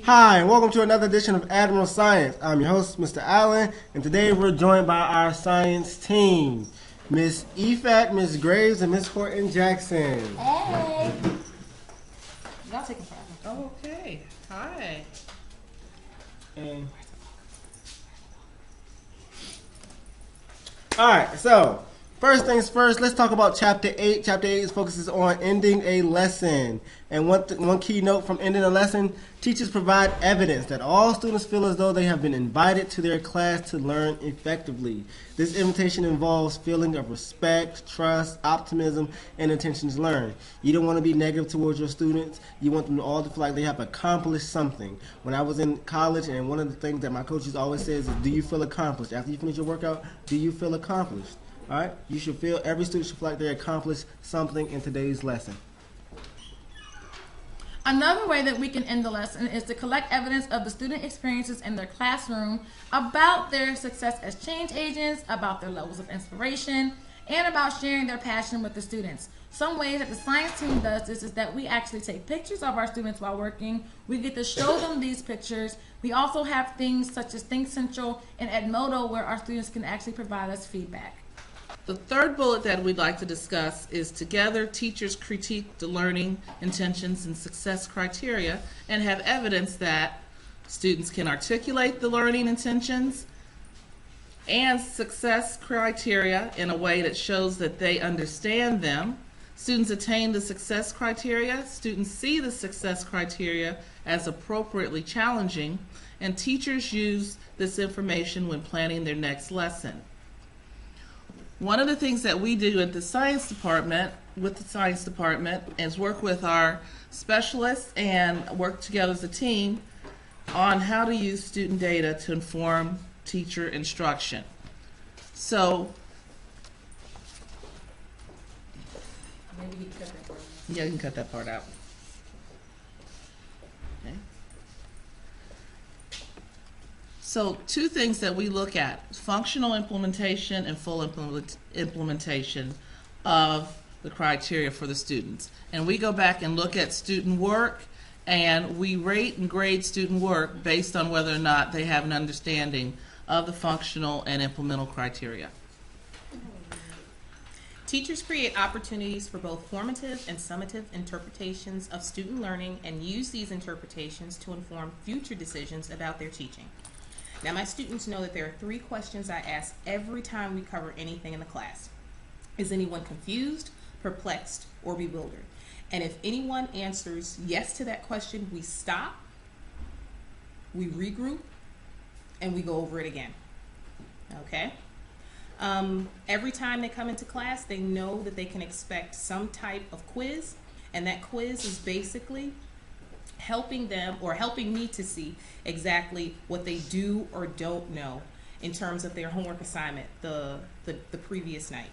Hi, and welcome to another edition of Admiral Science. I'm your host, Mr. Allen, and today we're joined by our science team, Miss Ifat, Miss Graves, and Miss Horton Jackson. Hey! Y'all taking forever. Oh, okay. Hi. And alright, so first things first, let's talk about Chapter 8. Chapter 8 focuses on ending a lesson. And one key note from ending a lesson, teachers provide evidence that all students feel as though they have been invited to their class to learn effectively. This invitation involves feeling of respect, trust, optimism, and intention to learn. You don't want to be negative towards your students. You want them all to feel like they have accomplished something. When I was in college, and one of the things that my coaches always says is, do you feel accomplished? After you finish your workout, do you feel accomplished? All right? You should feel, every student should feel like they accomplished something in today's lesson. Another way that we can end the lesson is to collect evidence of the student experiences in their classroom about their success as change agents, about their levels of inspiration, and about sharing their passion with the students. Some ways that the science team does this is that we actually take pictures of our students while working. We get to show them these pictures. We also have things such as Think Central and Edmodo where our students can actually provide us feedback. The third bullet that we'd like to discuss is together teachers critique the learning intentions and success criteria and have evidence that students can articulate the learning intentions and success criteria in a way that shows that they understand them. Students attain the success criteria, students see the success criteria as appropriately challenging, and teachers use this information when planning their next lesson. One of the things that we do at the science department, is work with our specialists and work together as a team on how to use student data to inform teacher instruction. So, Maybe you can cut that part. yeah, you can cut that part out. Okay. So two things that we look at, functional implementation and full implementation of the criteria for the students. And we go back and look at student work, and we rate and grade student work based on whether or not they have an understanding of the functional and implemental criteria. Teachers create opportunities for both formative and summative interpretations of student learning and use these interpretations to inform future decisions about their teaching. Now, my students know that there are 3 questions I ask every time we cover anything in the class. Is anyone confused, perplexed, or bewildered? And if anyone answers yes to that question, we stop, we regroup, and we go over it again. Okay? Every time they come into class, they know that they can expect some type of quiz, and that quiz is basically helping them or helping me to see exactly what they do or don't know in terms of their homework assignment the previous night.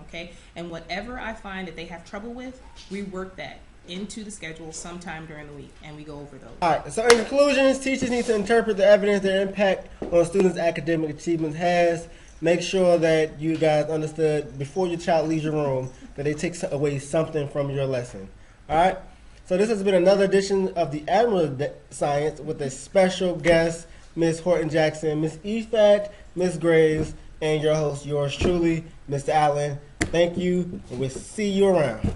Okay, and whatever I find that they have trouble with, we work that into the schedule sometime during the week, and we go over those. All right, so in conclusion, teachers need to interpret the evidence their impact on students' academic achievements has. Make sure that you guys understood before your child leaves your room that they take away something from your lesson. All right? So this has been another edition of the Admiral Science with a special guest, Miss Horton Jackson, Miss Ifat, Miss Graves, and your host, yours truly, Mr. Allen. Thank you, and we'll see you around.